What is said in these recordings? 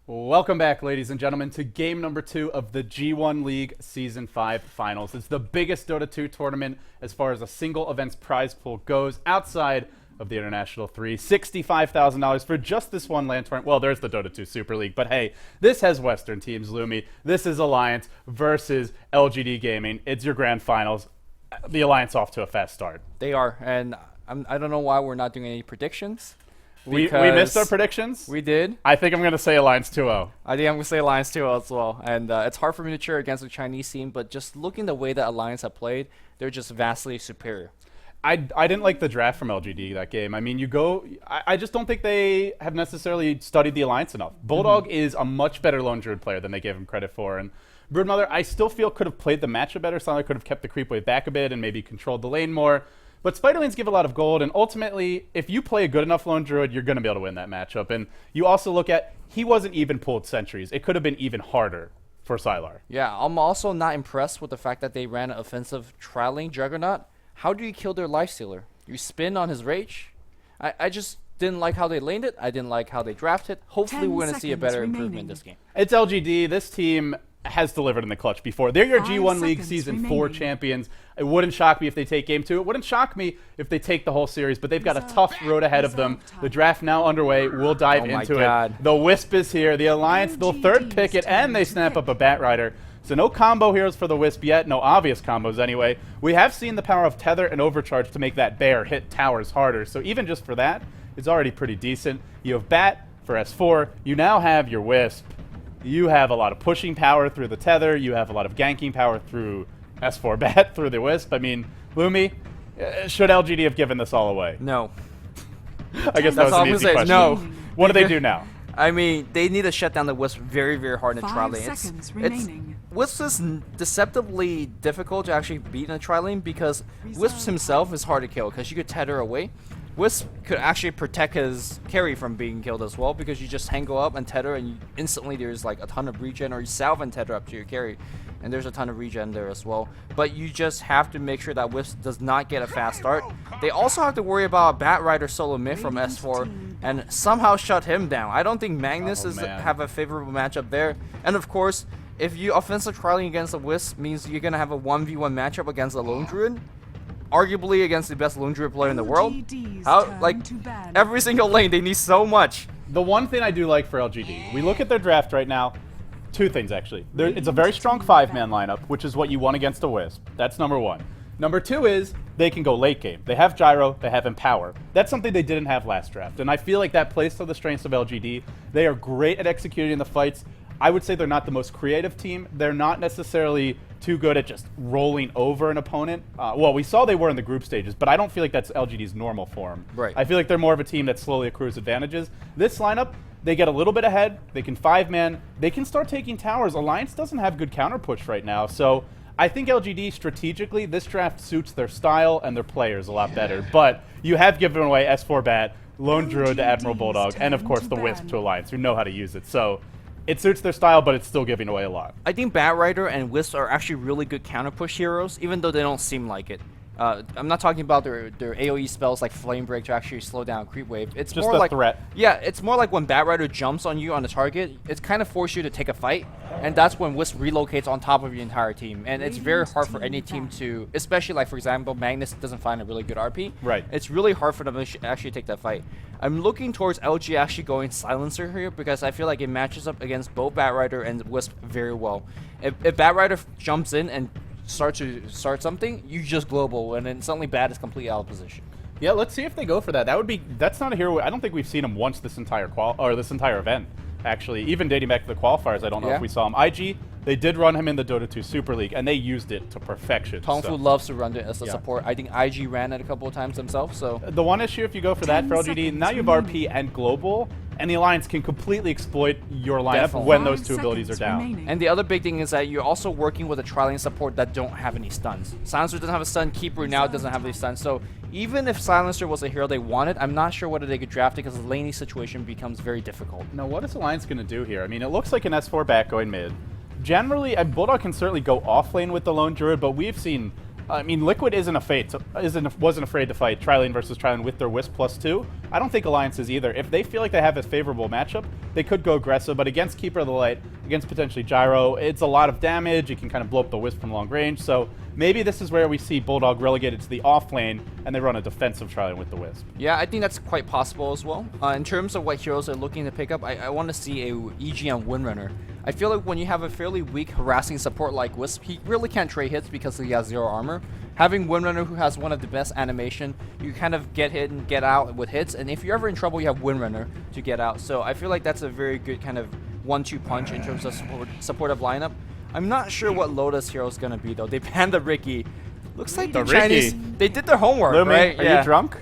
Welcome back, ladies and gentlemen, to game number 2 of the G1 League Season 5 Finals. It's the biggest Dota 2 tournament as far as a single event's prize pool goes outside of the International 3. $65,000 for just this one LAN tournament. Well, there's the Dota 2 Super League, but hey, this has Western teams, Lumi. This is Alliance versus LGD Gaming. It's your grand finals. The Alliance off to a fast start. They are, and I don't know why we're not doing any predictions. We missed our predictions? We did. I think I'm going to say Alliance 2-0. I think I'm going to say Alliance 2 as well. And it's hard for me to cheer against the Chinese team, but just looking the way that Alliance have played, they're just vastly superior. I didn't like the draft from LGD that game. I mean, I just don't think they have necessarily studied the Alliance enough. Bulldog is a much better lone druid player than they gave him credit for. And Broodmother, I still feel could have played the matchup better. Sounded could have kept the creep wave back a bit and maybe controlled the lane more. But Spiderlanes give a lot of gold, and ultimately, if you play a good enough lone druid, you're going to be able to win that matchup. And you also look at, he wasn't even pulled sentries. It could have been even harder for Sylar. Yeah, I'm also not impressed with the fact that they ran an offensive trialing Juggernaut. How do you kill their lifestealer? You spin on his rage? I just didn't like how they laned it. I didn't like how they drafted. Hopefully we're going to see a better improvement in this game. It's LGD. This team has delivered in the clutch before. They're your G1 League Season 4 champions. It wouldn't shock me if they take Game 2. It wouldn't shock me if they take the whole series, but they've got a tough road ahead of them. The draft now underway. We'll dive into it. The Wisp is here. The Alliance, they'll third pick it, and they snap up a Bat Rider. So no combo heroes for the Wisp yet. No obvious combos anyway. We have seen the power of Tether and Overcharge to make that bear hit towers harder. So even just for that, it's already pretty decent. You have Bat for S4. You now have your Wisp. You have a lot of pushing power through the Tether. You have a lot of ganking power through S4 Bat, through the Wisp. I mean, Lumi, should LGD have given this all away? No. I guess that was an easy question. No. What do they do now? I mean, they need to shut down the Wisp very, very hard in the tri lane. 5 seconds remaining. Wisp is deceptively difficult to actually beat in a tri lane because Wisp himself is hard to kill because you could tether away. Wisp could actually protect his carry from being killed as well because you just hang go up and tether and instantly there's like a ton of regen, or you salve and tether up to your carry and there's a ton of regen there as well. But you just have to make sure that Wisp does not get a fast start. They also have to worry about a Bat Rider solo mid from S4 and somehow shut him down. I don't think Magnus have a favorable matchup there. And of course, if you offensive trialing against a Wisp means you're going to have a 1v1 matchup against a lone druid. Arguably against the best lone druid player in the world. Every single lane, they need so much. The one thing I do like for LGD, we look at their draft right now, two things actually. It's a very strong 5-man lineup, which is what you want against a Wisp. That's number one. Number two is they can go late game. They have Gyro, they have Empower. That's something they didn't have last draft, and I feel like that plays to the strengths of LGD. They are great at executing the fights. I would say they're not the most creative team. They're not necessarily too good at just rolling over an opponent. Well, we saw they were in the group stages, but I don't feel like that's LGD's normal form. Right. I feel like they're more of a team that slowly accrues advantages. This lineup, they get a little bit ahead. They can 5-man. They can start taking towers. Alliance doesn't have good counter push right now, so I think LGD strategically, this draft suits their style and their players a lot better. But you have given away S4 Bat, Lone Druid to Admiral Bulldog, and of course the Wisp to Alliance, who know how to use it. So it suits their style, but it's still giving away a lot. I think Bat Rider and Wisp are actually really good counter push heroes, even though they don't seem like it. I'm not talking about their AoE spells like Flame Break to actually slow down Creep Wave. It's just more a like threat. Yeah, it's more like when Bat Rider jumps on you on the target, it's kind of force you to take a fight, and that's when Wisp relocates on top of your entire team. And it's very hard for any team to, especially like for example, Magnus doesn't find a really good RP. Right. It's really hard for them to actually take that fight. I'm looking towards LG actually going Silencer here because I feel like it matches up against both Bat Rider and Wisp very well. If Bat Rider jumps in and start something, you just global, and then suddenly Bat is completely out of position. Yeah, let's see if they go for that. That's not a hero. I don't think we've seen him once this entire event. Actually, even dating back to the qualifiers, I don't know if we saw him. IG, they did run him in the Dota 2 Super League, and they used it to perfection. Tongfu loves to run it as a support. I think IG ran it a couple of times himself. So the one issue, if you go for that for LGD, now you have RP and Global, and the Alliance can completely exploit your lineup when those two abilities are down. And the other big thing is that you're also working with a trialing support that don't have any stuns. Silencer doesn't have a stun, Keeper now doesn't have any stuns. So even if Silencer was a hero they wanted, I'm not sure whether they could draft it because the laning situation becomes very difficult. Now, what is Alliance going to do here? I mean, it looks like an S4 Bat going mid. Generally, Bulldog can certainly go off lane with the Lone Druid, but we've seen I mean, Liquid wasn't afraid to fight Trilane versus Trilane with their Wisp +2. I don't think Alliance is either. If they feel like they have a favorable matchup, they could go aggressive, but against Keeper of the Light, against potentially Gyro, it's a lot of damage. You can kind of blow up the Wisp from long range, so maybe this is where we see Bulldog relegated to the off lane, and they run a defensive Trilane with the Wisp. Yeah, I think that's quite possible as well. In terms of what heroes are looking to pick up, I want to see a EGM Windrunner. I feel like when you have a fairly weak harassing support like Wisp, he really can't trade hits because he has 0 armor. Having Windrunner, who has one of the best animation, you kind of get hit and get out with hits, and if you're ever in trouble, you have Windrunner to get out. So I feel like that's a very good kind of 1-2 punch in terms of supportive lineup. I'm not sure what Lotus hero is going to be, though. They banned the Riki. Looks like the Chinese, they did their homework, Lumi, right? Are you drunk?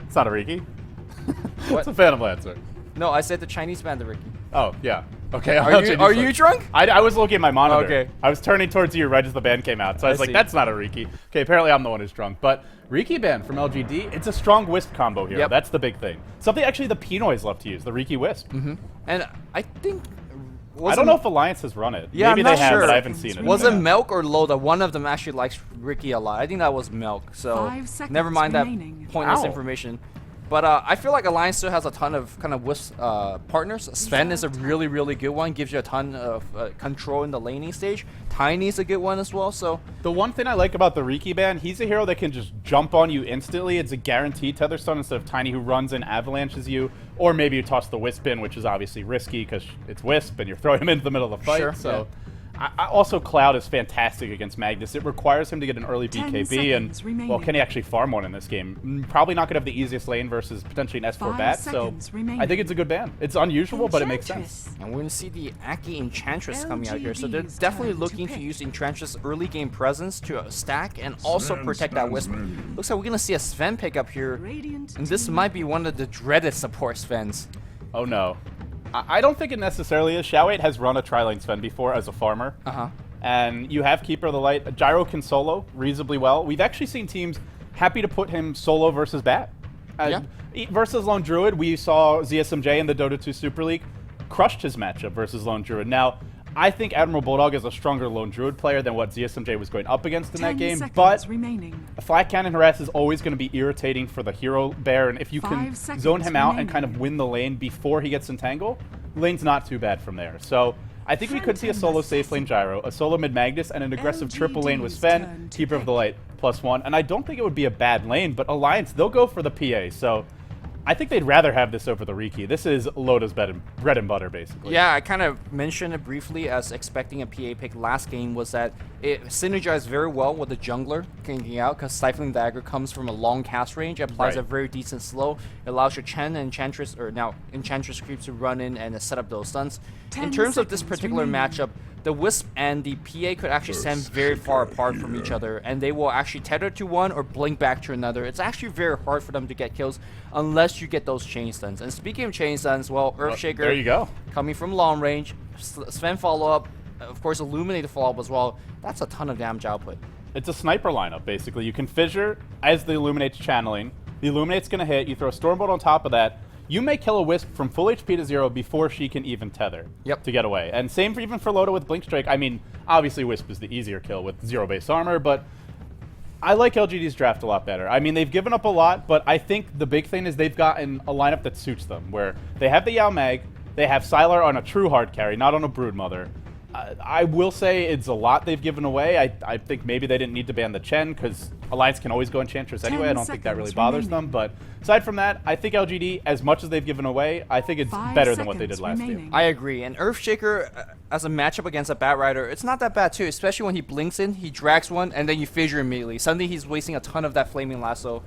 It's not a Riki. It's a Phantom Lancer. No, I said the Chinese banned the Riki. Oh, yeah. Okay. Are you drunk? I was looking at my monitor. Okay. I was turning towards you right as the ban came out, so I was like, that's not a Riki. Okay, apparently I'm the one who's drunk. But Riki ban from LGD, it's a strong Wisp combo here. Yep. That's the big thing. Something actually the Pinoys love to use, the Riki Wisp. And I think... I don't know if Alliance has run it. Yeah, maybe I'm not they have, sure. but I haven't seen it. Was it Milk or Loda? One of them actually likes Riki a lot. I think that was Milk. So never mind that pointless information. But I feel like Alliance still has a ton of kind of Wisp partners. Sven is a really, really good one. Gives you a ton of control in the laning stage. Tiny is a good one as well. So the one thing I like about the Riki ban, he's a hero that can just jump on you instantly. It's a guaranteed Tether Stone instead of Tiny, who runs and avalanches you. Or maybe you toss the Wisp in, which is obviously risky because it's Wisp and you're throwing him into the middle of the fight. Sure, so. Also, Cloud is fantastic against Magnus. It requires him to get an early BKB, and, well, can he actually farm one in this game? Probably not going to have the easiest lane versus potentially an S4 bat, so I think it's a good ban. It's unusual, but it makes sense. And we're going to see the Aki Enchantress coming out here, so they're definitely looking to use Enchantress' early game presence to stack and also protect that Wisp. Looks like we're going to see a Sven pick up here, and this might be one of the dreaded support Svens. Oh, no. I don't think it necessarily is. Xiao 8 has run a Tri-Lane Sven before as a farmer. And you have Keeper of the Light. Gyro can solo reasonably well. We've actually seen teams happy to put him solo versus Bat. Versus Lone Druid, we saw ZSMJ in the Dota 2 Super League crushed his matchup versus Lone Druid. Now, I think Admiral Bulldog is a stronger Lone Druid player than what ZSMJ was going up against in that game, but a flat cannon harass is always going to be irritating for the hero bear, and if you can zone him out and kind of win the lane before he gets entangled, lane's not too bad from there. So I think we could see a solo safe lane Gyro, a solo mid Magnus, and an aggressive triple lane with Sven, Keeper of the Light, +1, and I don't think it would be a bad lane, but Alliance, they'll go for the PA, so I think they'd rather have this over the Riki. This is Loda's bread and butter, basically. Yeah, I kind of mentioned it briefly as expecting a PA pick last game was that it synergized very well with the jungler ganking out because Stifling Dagger comes from a long cast range, applies a very decent slow, it allows your Chen and Enchantress, or now Enchantress creeps to run in and set up those stuns. In terms of this particular matchup, the Wisp and the PA could actually stand very far apart from each other, and they will actually tether to one or blink back to another. It's actually very hard for them to get kills unless you get those chain stuns. And speaking of chain stuns, well, Earthshaker, there you go, coming from long range, Sven follow-up, of course Illuminate follow-up as well. That's a ton of damage output. It's a sniper lineup, basically. You can fissure as the Illuminate's channeling. The Illuminate's going to hit. You throw a Stormbolt on top of that. You may kill a Wisp from full HP to 0 before she can even tether to get away. And same even for Loda with Blink Strike. I mean, obviously Wisp is the easier kill with 0 base armor, but I like LGD's draft a lot better. I mean, they've given up a lot, but I think the big thing is they've gotten a lineup that suits them, where they have the Yao Mag, they have Sylar on a true hard carry, not on a Broodmother. I will say it's a lot they've given away. I think maybe they didn't need to ban the Chen because Alliance can always go Enchantress anyway. I don't think that really bothers them. But aside from that, I think LGD, as much as they've given away, I think it's better than what they did last year. I agree. And Earthshaker, as a matchup against a Bat Rider, it's not that bad too, especially when he blinks in, he drags one, and then you fissure immediately. Suddenly he's wasting a ton of that Flaming Lasso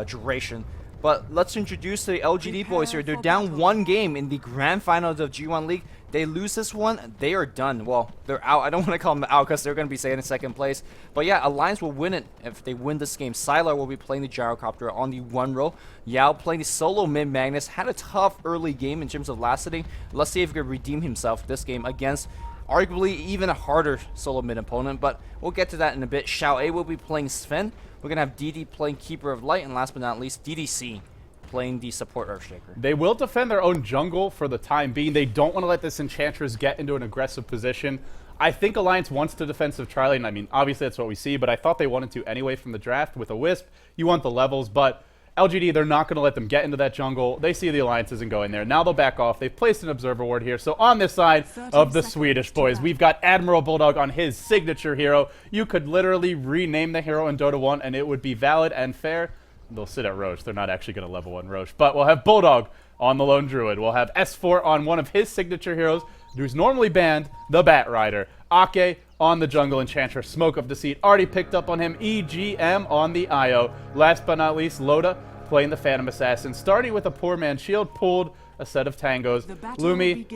duration. But let's introduce the LGD boys here. They're down one game in the grand final of the G1 League. They lose this one, they are done. Well, they're out. I don't want to call them out because they're going to be staying in second place. But yeah, Alliance will win it if they win this game. Sylar will be playing the Gyrocopter on the 1 row. Yao playing the solo mid Magnus. Had a tough early game in terms of last hitting. Let's see if he can redeem himself this game against arguably even a harder solo mid opponent. But we'll get to that in a bit. Xiao A will be playing Sven. We're going to have DD playing Keeper of Light. And last but not least, DDC playing the support Earthshaker. They will defend their own jungle for the time being. They don't want to let this Enchantress get into an aggressive position. I think Alliance wants to defensive tri-lane. I mean, obviously that's what we see, but I thought they wanted to anyway from the draft with a Wisp. You want the levels, but LGD, they're not going to let them get into that jungle. They see the Alliance isn't going there. Now they'll back off. They've placed an Observer Ward here. So on this side of the Swedish boys, we've got Admiral Bulldog on his signature hero. You could literally rename the hero in Dota 1, and it would be valid and fair. They'll sit at Roche. They're not actually going to level 1 Roche. But we'll have Bulldog on the Lone Druid. We'll have S4 on one of his signature heroes, who's normally banned, the Bat Rider. Ake on the Jungle Enchantress. Smoke of Deceit already picked up on him. EGM on the IO. Last but not least, Loda playing the Phantom Assassin, starting with a poor man's shield, pulled a set of tangos. Lumi,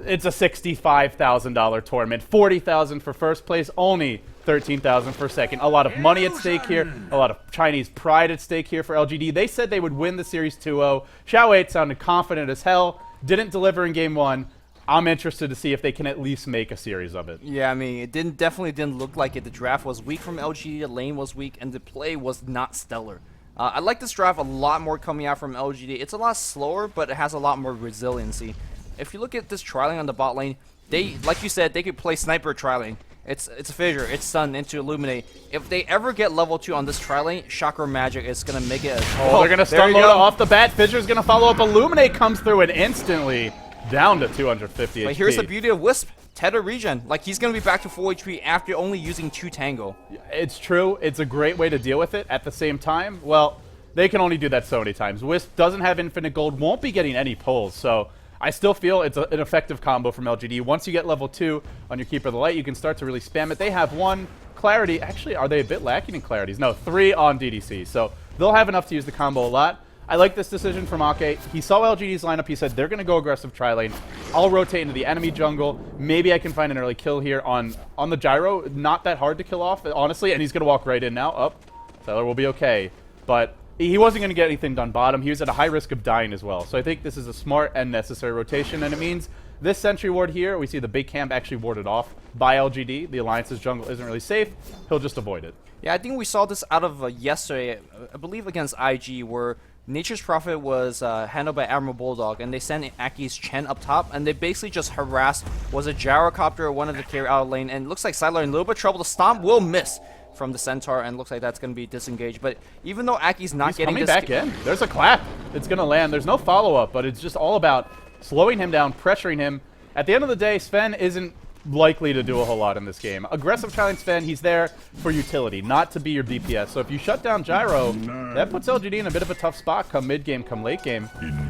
it's a $65,000 tournament. $40,000 for first place, only $13,000 for second. A lot of money at stake here, a lot of Chinese pride at stake here for LGD. They said they would win the series 2-0. Xiao 8 sounded confident as hell, didn't deliver in game 1. I'm interested to see if they can at least make a series of it. Yeah, I mean, it definitely didn't look like it. The draft was weak from LGD, the lane was weak, and the play was not stellar. I like this draft a lot more coming out from LGD. It's a lot slower, but it has a lot more resiliency. If you look at this tri-lane on the bot lane, they, like you said, they could play sniper tri-lane. It's a fissure, it's stun into illuminate. If they ever get level 2 on this tri-lane, Chakra Magic is gonna make it. They're gonna stun Loda off the bat. Fissure's gonna follow up. Illuminate comes through and instantly down to 250 HP. But here's the beauty of Wisp. Tether regen. Like, he's going to be back to full HP after only using 2 Tango. It's true. It's a great way to deal with it. At the same time, well, they can only do that so many times. Wisp doesn't have infinite gold, won't be getting any pulls, so I still feel it's an effective combo from LGD. Once you get level 2 on your Keeper of the Light, you can start to really spam it. They have 1 Clarity. Actually, are they a bit lacking in Clarities? No, 3 on DDC, so they'll have enough to use the combo a lot. I like this decision from Ake. He saw LGD's lineup. He said, they're going to go aggressive tri-lane. I'll rotate into the enemy jungle. Maybe I can find an early kill here on the Gyro. Not that hard to kill off, honestly, and he's going to walk right in now. Up. Tyler will be okay. But he wasn't going to get anything done bottom. He was at a high risk of dying as well. So I think this is a smart and necessary rotation, and it means this sentry ward here, we see the big camp actually warded off by LGD. The Alliance's jungle isn't really safe. He'll just avoid it. Yeah, I think we saw this out of yesterday, I believe against IG, where Nature's Prophet was handled by Admiral Bulldog, and they sent Aki's Chen up top, and they basically just harassed, was a Gyrocopter or one of the carry out of lane, and it looks like Sidelar in a little bit of trouble. The Stomp will miss from the Centaur, and looks like that's going to be disengaged. But even though Aki's not getting coming back in, there's a clap. It's going to land. There's no follow-up, but it's just all about slowing him down, pressuring him. At the end of the day, Sven isn't likely to do a whole lot in this game. Aggressive challenge Sven, he's there for utility, not to be your DPS. So if you shut down Gyro, that puts LGD in a bit of a tough spot come mid-game, come late-game.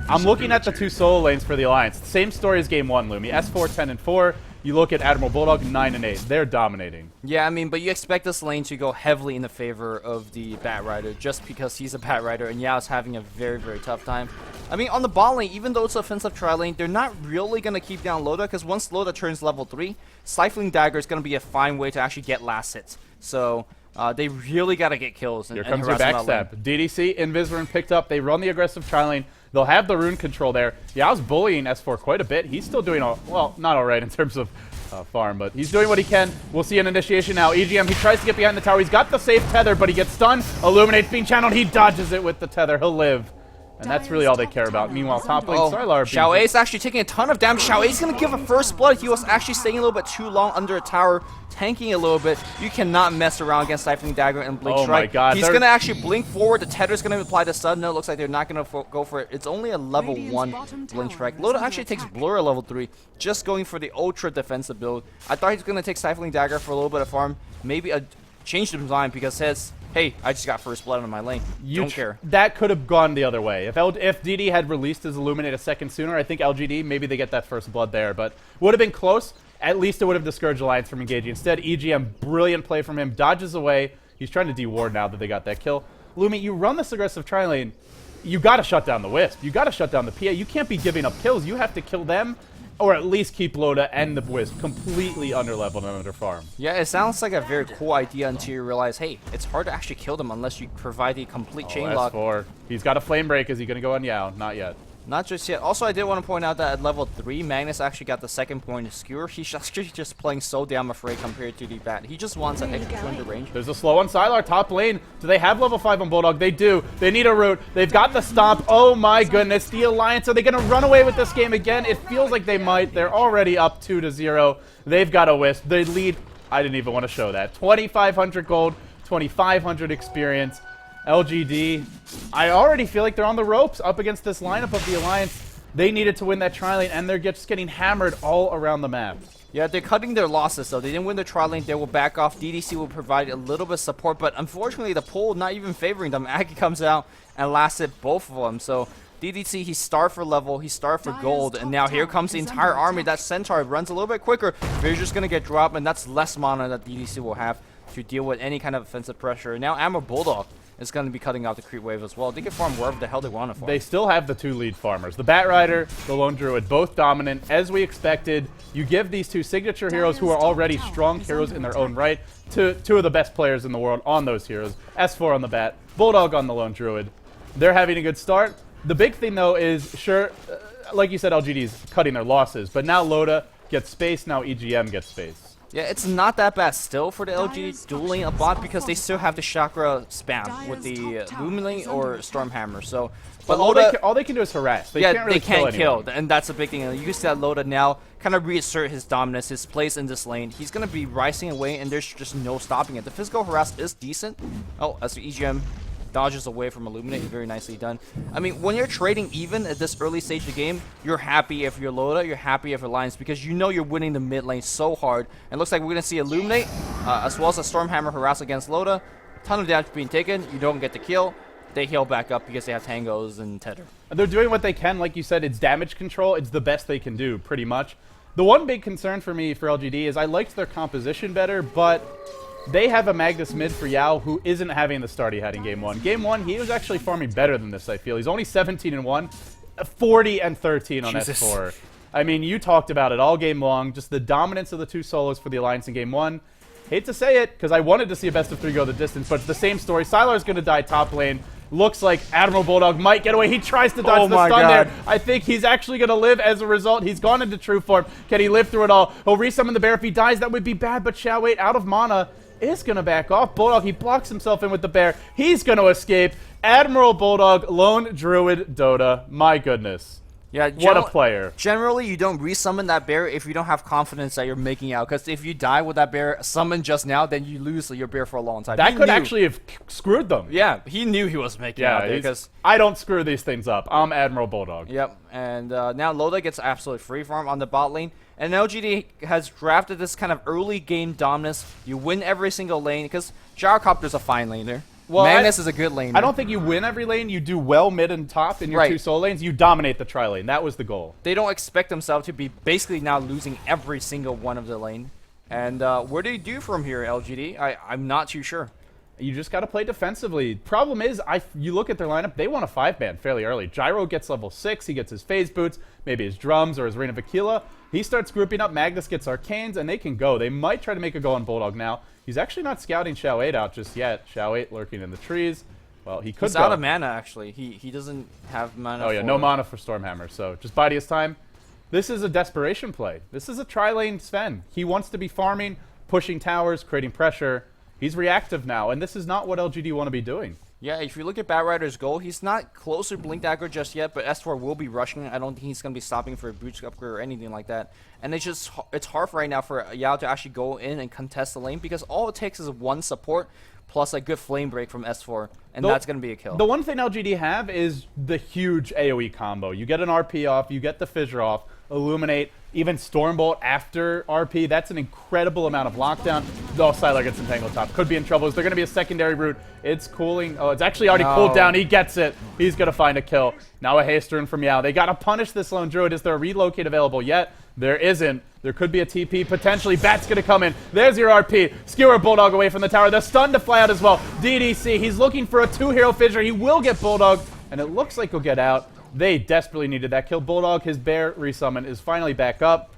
I'm looking at the 2 solo lanes for the Alliance. Same story as game 1, Lumi. S4, 10, and 4. You look at Admiral Bulldog, 9 and 8. They're dominating. Yeah, I mean, but you expect this lane to go heavily in the favor of the Bat Rider just because he's a Bat Rider and Yao's having a very, very tough time. I mean, on the bot lane, even though it's offensive tri-lane, they're not really going to keep down Loda because once Loda turns level 3, Stifling Dagger is going to be a fine way to actually get last hits. So they really got to get kills. Here comes your backstab. DDC, Invisivern picked up. They run the aggressive tri-lane. They'll have the rune control there. Yao's bullying S4 quite a bit. He's still doing, well, not all right in terms of farm, but he's doing what he can. We'll see an initiation now. EGM, he tries to get behind the tower. He's got the safe tether, but he gets stunned. Illuminate's being channeled. He dodges it with the tether. He'll live. And that's really all they care about. Meanwhile, top lane, Sylar. Xiao A's actually taking a ton of damage. Xiao A's going to give a first blood. He was actually staying a little bit too long under a tower, tanking a little bit. You cannot mess around against Stifling Dagger and Blink Strike. Oh my god. He's going to actually blink forward. The tether's going to apply the stun. No, it looks like they're not going to go for it. It's only a level 1 Blink Strike. Loda actually takes Blur at level 3, just going for the ultra defensive build. I thought he was going to take Stifling Dagger for a little bit of farm. Maybe change the design because his, hey, I just got first blood on my lane. Don't care. That could have gone the other way. If DD had released his Illuminate a second sooner, I think LGD, maybe they get that first blood there. But would have been close. At least it would have discouraged Alliance from engaging. Instead, EGM, brilliant play from him, dodges away. He's trying to de-ward now that they got that kill. Lumi, you run this aggressive tri-lane, you got to shut down the Wisp. You got to shut down the PA. You can't be giving up kills. You have to kill them, or at least keep Loda and the Wisp completely under-leveled and under-farm. Yeah, it sounds like a very cool idea until you realize, hey, it's hard to actually kill them unless you provide a complete chain lock. S4. He's got a Flame Break. Is he going to go on Yao? Not yet. Not just yet. Also, I did want to point out that at level 3, Magnus actually got the second point skewer. He's actually just playing so damn afraid compared to the bat. He just wants an extra 200 range. There's a slow on Sylar, top lane. Do they have level 5 on Bulldog? They do. They need a root. They've got the stomp. Oh my goodness. The Alliance, are they going to run away with this game again? It feels like they might. They're already up 2-0. They've got a Wisp. They lead. I didn't even want to show that. 2,500 gold, 2,500 experience. LGD, I already feel like they're on the ropes up against this lineup of the Alliance. They needed to win that tri-lane, and they're just getting hammered all around the map. Yeah, they're cutting their losses, though. They didn't win the tri-lane. They will back off. DDC will provide a little bit of support, but unfortunately, the pool not even favoring them. Aggie comes out and lasted both of them. So DDC, he starved for level, he starved for gold, and now here comes the entire army. That Centaur runs a little bit quicker. They're just going to get dropped, and that's less mana that DDC will have to deal with any kind of offensive pressure. And now Amber Bulldog is going to be cutting out the creep wave as well. They can farm wherever the hell they want to farm. They still have the 2 lead farmers. The Bat Rider, the Lone Druid, both dominant. As we expected, you give these 2 signature heroes who are already strong heroes in their own right to 2 of the best players in the world on those heroes. S4 on the Bat, Bulldog on the Lone Druid. They're having a good start. The big thing, though, is, sure, like you said, LGD is cutting their losses, but now Loda gets space, now EGM gets space. Yeah, it's not that bad still for the LGD dueling a bot because they still have the chakra spam with the Luminate or Stormhammer. So, but all they can do is harass. They can't really kill, and that's a big thing. You see that Loda now kind of reassert his dominance, his place in this lane. He's going to be rising away, and there's just no stopping it. The physical harass is decent. Oh, as the EGM dodges away from Illuminate, very nicely done. I mean, when you're trading even at this early stage of the game, you're happy if you're Loda, you're happy if you're Alliance, because you know you're winning the mid lane so hard. And it looks like we're going to see Illuminate, as well as a Stormhammer harass against Loda. Ton of damage being taken, you don't get the kill. They heal back up because they have Tangos and Tether. They're doing what they can, like you said, it's damage control, it's the best they can do, pretty much. The one big concern for me for LGD is I liked their composition better, but they have a Magnus mid for Yao who isn't having the start he had in Game 1. Game 1, he was actually farming better than this, I feel. He's only 17-1, 40-13 on Jesus. S4. I mean, you talked about it all game long, just the dominance of the 2 solos for the Alliance in Game 1. Hate to say it, because I wanted to see a best of 3 go the distance, but it's the same story. Sylar's going to die top lane. Looks like Admiral Bulldog might get away. He tries to dodge the stun there. I think he's actually going to live as a result. He's gone into true form. Can he live through it all? He'll resummon the bear. If he dies, that would be bad, but Xiao Wei out of mana is going to back off. Bulldog, he blocks himself in with the bear. He's going to escape. Admiral Bulldog, Lone Druid, Dota. My goodness. Yeah, what a player. Generally, you don't resummon that bear if you don't have confidence that you're making out. Because if you die with that bear summoned just now, then you lose your bear for a long time. That could actually have screwed them. Yeah, he knew he was making out there. Because I don't screw these things up. I'm Admiral Bulldog. Yep, and now Loda gets absolute free farm on the bot lane. And LGD has drafted this kind of early game dominance. You win every single lane because Gyrocopter's a fine laner. Well, Magnus is a good laner. I don't think you win every lane. You do well mid and top in your 2 soul lanes. You dominate the tri-lane. That was the goal. They don't expect themselves to be basically now losing every single one of the lane. And where do you do from here, LGD? I'm not too sure. You just got to play defensively. Problem is, you look at their lineup, they want a 5-man fairly early. Gyro gets level 6. He gets his phase boots, maybe his drums or his Reign of Aquila. He starts grouping up. Magnus gets arcanes, and they can go. They might try to make a go on Bulldog now. He's actually not scouting Xiao 8 out just yet. Xiao 8 lurking in the trees. Well, he could He's out of mana, actually. He doesn't have mana. Oh, yeah, no mana for Stormhammer, so just biding his time. This is a desperation play. This is a tri-lane Sven. He wants to be farming, pushing towers, creating pressure. He's reactive now, and this is not what LGD want to be doing. Yeah, if you look at Bat Rider's goal, he's not close to Blink Dagger just yet, but S4 will be rushing. I don't think he's going to be stopping for a boots upgrade or anything like that. And it's hard right now for Yao to actually go in and contest the lane because all it takes is one support plus a good flame break from S4, and that's going to be a kill. The one thing LGD have is the huge AoE combo. You get an RP off, you get the Fissure off, Illuminate, even Stormbolt after RP. That's an incredible amount of lockdown. Oh, Sylar gets entangled top. Could be in trouble. Is there going to be a secondary route? It's cooling. Oh, it's actually already cooled down. He gets it. He's going to find a kill. Now a haste rune from Yao. They got to punish this Lone Druid. Is there a relocate available yet? There isn't. There could be a TP. Potentially, Bat's going to come in. There's your RP. Skewer Bulldog away from the tower. The stun to fly out as well. DDC, he's looking for a 2-hero fissure. He will get Bulldog, and it looks like he'll get out. They desperately needed that kill. Bulldog, his bear resummon, is finally back up.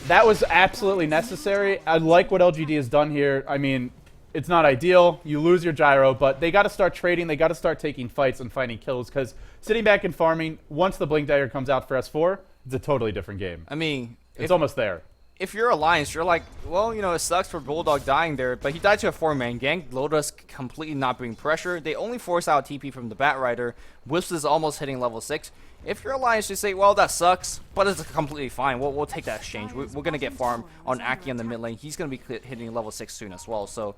That was absolutely necessary. I like what LGD has done here. I mean, It's not ideal. You lose your gyro, but they got to start trading. They got to start taking fights and finding kills, because sitting back and farming, once the Blink Dagger comes out for S4, it's a totally different game. I mean, it's almost there. If you're Alliance, you're like, well, you know, it sucks for Bulldog dying there, but he died to a 4-man gank. Loda's completely not being pressured. They only force out TP from the Bat Rider. Wisp is almost hitting level 6. If you're Alliance, you say, well, that sucks, but it's completely fine. We'll take that exchange. We're going to get farm on Aki in the mid lane. He's going to be hitting level 6 soon as well. So,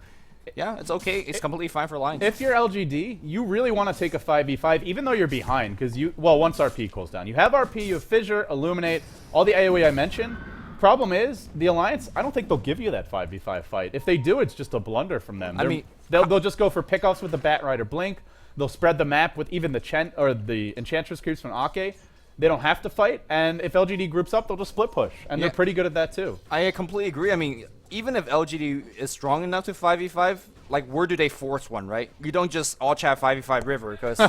yeah, it's okay. It's completely fine for Alliance. If you're LGD, you really want to take a 5v5, even though you're behind, because once RP cools down. You have RP, you have Fissure, Illuminate, all the AoE I mentioned. Problem is, the Alliance, I don't think they'll give you that 5v5 fight. If they do, it's just a blunder from them. They'll just go for pickoffs with the Bat Rider Blink. They'll spread the map with even the Enchantress creeps from Ake. They don't have to fight, and if LGD groups up, they'll just split push, and they're pretty good at that too. I completely agree. I mean, even if LGD is strong enough to 5v5, like, where do they force one, right? You don't just all chat 5v5 river, because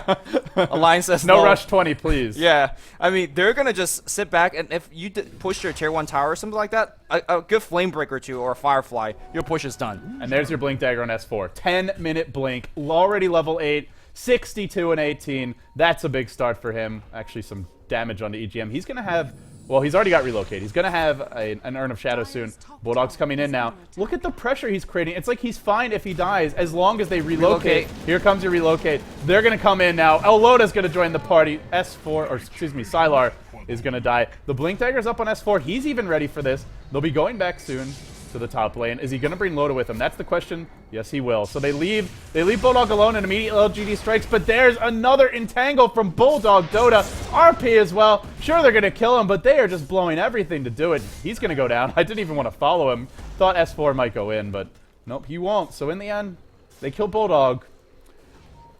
Alliance says no. Rush 20, please. Yeah, I mean, they're going to just sit back, and if you push your tier 1 tower or something like that, a good Flame Breaker or 2 or a Firefly, your push is done. And there's your Blink Dagger on S4. 10-minute blink, already level 8, 62 and 18. That's a big start for him. Actually, some damage on the EGM. He's going to have... Well, he's already got relocate. He's going to have an Urn of Shadow soon. Bulldog's coming in now. Look at the pressure he's creating. It's like he's fine if he dies as long as they relocate. Here comes your relocate. They're going to come in now. Loda's going to join the party. S4, or excuse me, Sylar is going to die. The Blink Dagger's up on S4. He's even ready for this. They'll be going back soon to the top lane. Is he going to bring Loda with him? That's the question. Yes, he will. So they leave Bulldog alone and immediate LGD strikes, but there's another entangle from Bulldog. Dota, RP as well. Sure, they're going to kill him, but they are just blowing everything to do it. He's going to go down. I didn't even want to follow him. Thought S4 might go in, but nope, he won't. So in the end, they kill Bulldog.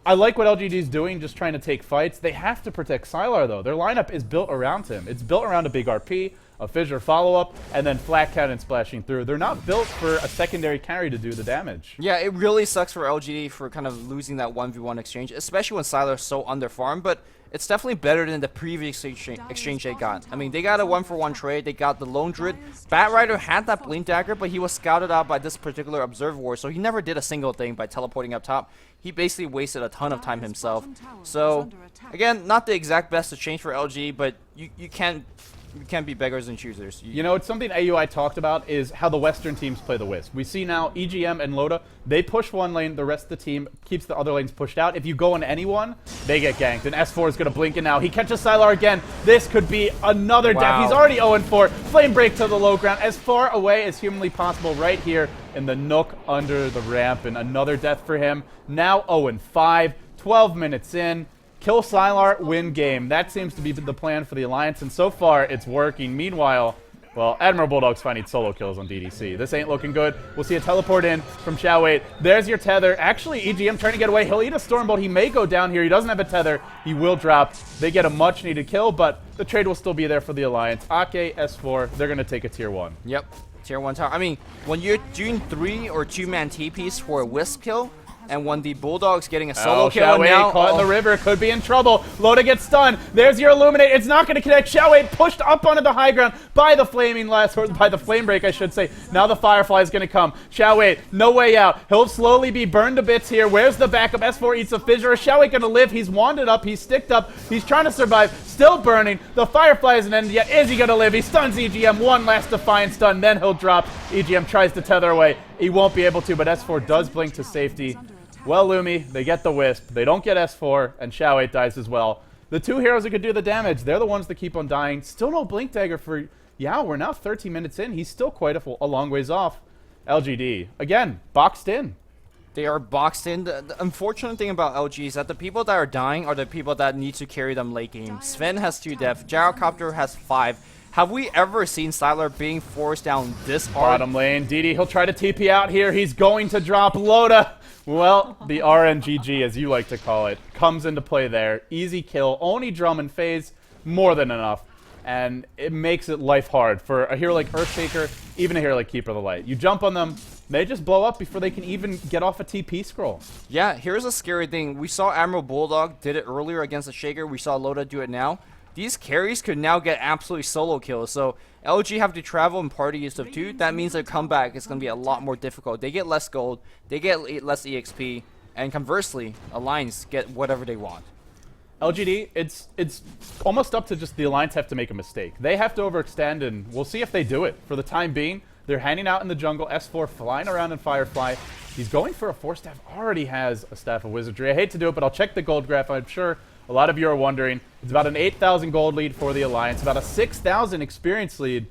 I like what LGD's doing, just trying to take fights. They have to protect Sylar, though. Their lineup is built around him. It's built around a big RP, a Fissure follow-up, and then flat cannon splashing through. They're not built for a secondary carry to do the damage. Yeah, it really sucks for LGD for kind of losing that 1v1 exchange, especially when Sylar's so underfarmed, but it's definitely better than the previous exchange they got. I mean, they got a 1-for-1 trade, they got the Lone Druid. Bat Rider had that Blink Dagger, but he was scouted out by this particular Observer Ward, so he never did a single thing by teleporting up top. He basically wasted a ton of time himself. So, again, not the exact best exchange for LG, but you can't be beggars and choosers. You know, it's something AUI talked about is how the Western teams play the Wisp. We see now EGM and Loda, they push one lane, the rest of the team keeps the other lanes pushed out. If you go on anyone, they get ganked. And S4 is going to blink in now. He catches Sylar again. This could be another death. He's already 0-4. Flame break to the low ground. As far away as humanly possible right here in the nook under the ramp. And another death for him. Now 0-5. 12 minutes in. Kill Sylar, win game. That seems to be the plan for the Alliance, and so far, it's working. Meanwhile, well, Admiral Bulldog's finding solo kills on DDC. This ain't looking good. We'll see a teleport in from Xiaowei. There's your tether. Actually, EGM trying to get away. He'll eat a Stormbolt. He may go down here. He doesn't have a tether. He will drop. They get a much-needed kill, but the trade will still be there for the Alliance. Ake, S4, they're going to take a tier 1. Yep, tier 1 tower. I mean, when you're doing 3 or 2-man TPs for a Wisp kill, and when the Bulldog's getting a solo kill now... caught in the river, could be in trouble. Loda gets stunned. There's your Illuminate. It's not going to connect. Xiaowei pushed up onto the high ground by the Flaming Last, or by the Flame Break, I should say. Now the Firefly is going to come. Xiaowei, no way out. He'll slowly be burned to bits here. Where's the backup? S4 eats a Fissure. Is Xiaowei going to live? He's wanded up. He's sticked up. He's trying to survive. Still burning. The Firefly isn't ended yet. Is he going to live? He stuns EGM. One last Defiant stun. Then he'll drop. EGM tries to tether away. He won't be able to, but S4 does blink to safety. Well, Lumi, they get the Wisp. They don't get S4, and Xiaowei dies as well. The two heroes that could do the damage, they're the ones that keep on dying. Still no Blink Dagger for Yao. We're now 13 minutes in. He's still quite a long ways off. LGD, again, boxed in. They are boxed in. The unfortunate thing about LG is that the people that are dying are the people that need to carry them late game. Sven has 2 deaths. Gyrocopter has 5. Have we ever seen Sylar being forced down this hard? Bottom lane, DD, he'll try to TP out here. He's going to drop Loda. Well, the RNGG, as you like to call it, comes into play there. Easy kill, only drum and phase, more than enough. And it makes it life hard for a hero like Earthshaker, even a hero like Keeper of the Light. You jump on them, they just blow up before they can even get off a TP scroll. Yeah, here's a scary thing. We saw Admiral Bulldog did it earlier against the Shaker. We saw Loda do it now. these carries could now get absolutely solo kills. So LG have to travel and party use of 2. That means their comeback is going to be a lot more difficult. They get less gold, they get less EXP, and conversely, Alliance get whatever they want. LGD, it's almost up to just the Alliance have to make a mistake. They have to overextend, and we'll see if they do it. For the time being, they're hanging out in the jungle. S4 flying around in Firefly. He's going for a 4-staff, already has a Staff of Wizardry. I hate to do it, but I'll check the gold graph. I'm sure a lot of you are wondering. It's about an 8,000 gold lead for the Alliance, about a 6,000 experience lead.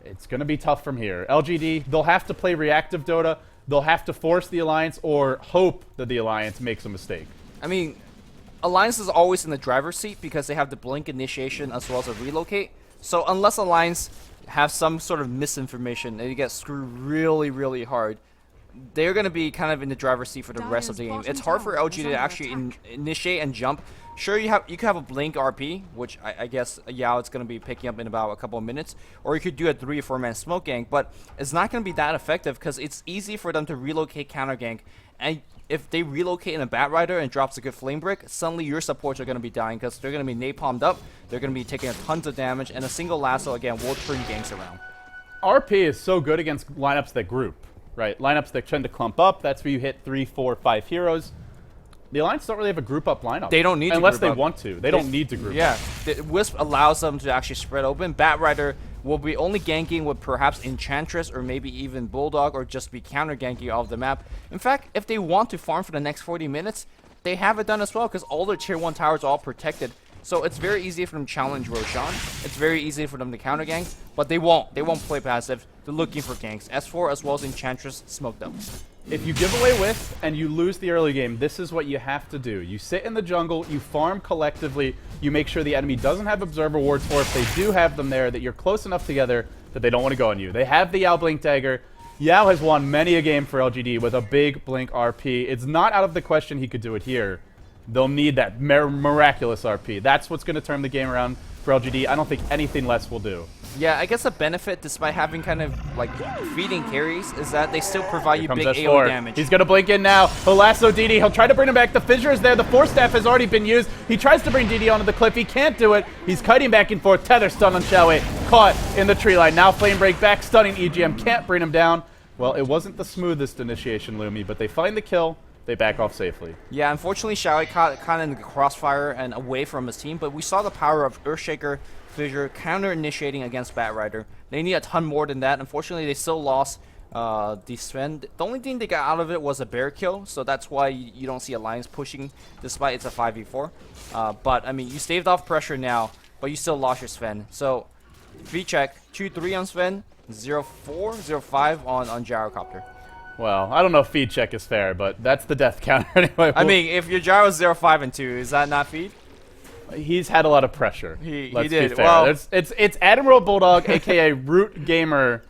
It's going to be tough from here. LGD, they'll have to play reactive Dota. They'll have to force the Alliance or hope that the Alliance makes a mistake. I mean, Alliance is always in the driver's seat because they have the blink initiation as well as a relocate. So unless Alliance have some sort of misinformation and you get screwed really, really hard, they're going to be kind of in the driver's seat for the rest of the game. It's hard for LG to actually initiate and jump. Sure, you could have a blink RP, which I guess Yao it's going to be picking up in about a couple of minutes, or you could do a 3 or 4 man smoke gank, but it's not going to be that effective because it's easy for them to relocate counter gank, and if they relocate in a Bat Rider and drops a good flame brick, suddenly your supports are going to be dying because they're going to be napalmed up, they're going to be taking tons of damage, and a single lasso again will turn ganks around. RP is so good against lineups that group, right? Lineups that tend to clump up. That's where you hit 3, 4, 5 heroes. The Alliance don't really have a group up lineup. They don't need to unless group they up. Want to. They don't need to group up. Yeah, Wisp allows them to actually spread open. Bat Rider will be only ganking with perhaps Enchantress or maybe even Bulldog or just be counter ganking off the map. In fact, if they want to farm for the next 40 minutes, they have it done as well because all their tier 1 towers are all protected. So it's very easy for them to challenge Roshan. It's very easy for them to counter gank, but they won't. They won't play passive. They're looking for ganks. S4 as well as Enchantress smoke them. If you give away Wisp and you lose the early game, this is what you have to do. You sit in the jungle, you farm collectively, you make sure the enemy doesn't have observer wards, or if they do have them there, that you're close enough together that they don't want to go on you. They have the Yao Blink Dagger. Yao has won many a game for LGD with a big Blink RP. It's not out of the question he could do it here. They'll need that miraculous RP. That's what's going to turn the game around for LGD. I don't think anything less will do. Yeah, I guess the benefit, despite having kind of like feeding carries, is that they still provide you big S4. AoE damage. He's going to blink in now. He'll lasso DD. He'll try to bring him back. The fissure is there. The 4-staff has already been used. He tries to bring DD onto the cliff. He can't do it. He's kiting back and forth. Tether stun on Xiaowei. Caught in the tree line. Now flame break back. Stunning EGM. Can't bring him down. Well, it wasn't the smoothest initiation, Lumi, but they find the kill. They back off safely. Yeah, unfortunately, Xiaowei caught kind of in the crossfire and away from his team, but we saw the power of Earthshaker, Fissure, counter-initiating against Bat Rider. They need a ton more than that. Unfortunately, they still lost the Sven. The only thing they got out of it was a bear kill, so that's why you don't see Alliance pushing, despite it's a 5v4. But, I mean, you staved off pressure now, but you still lost your Sven. So, V-check, 2-3 on Sven, 0-4, 0-5 on Gyrocopter. Well, I don't know if feed check is fair, but that's the death counter anyway. I mean, if your gyro is 0-5 and 2, is that not feed? He's had a lot of pressure. He Let's did. Be fair. Well, it's Admiral Bulldog, aka Root Gamer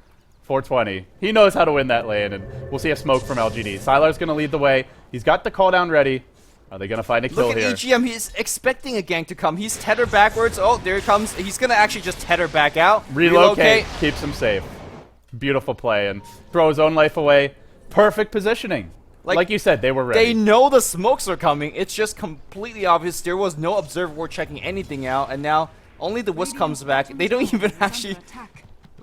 420. He knows how to win that lane, and we'll see a smoke from LGD. Sylar's going to lead the way. He's got the call down ready. Are they going to find a kill here? Look at EGM. He's expecting a gank to come. He's tether backwards. Oh, there it comes. He's going to actually just tether back out. Relocate. Keeps him safe. Beautiful play, and throw his own life away. Perfect positioning. Like you said, they were ready. They know the smokes are coming. It's just completely obvious. There was no observer ward checking anything out, and now only the Wisp comes back. They don't even actually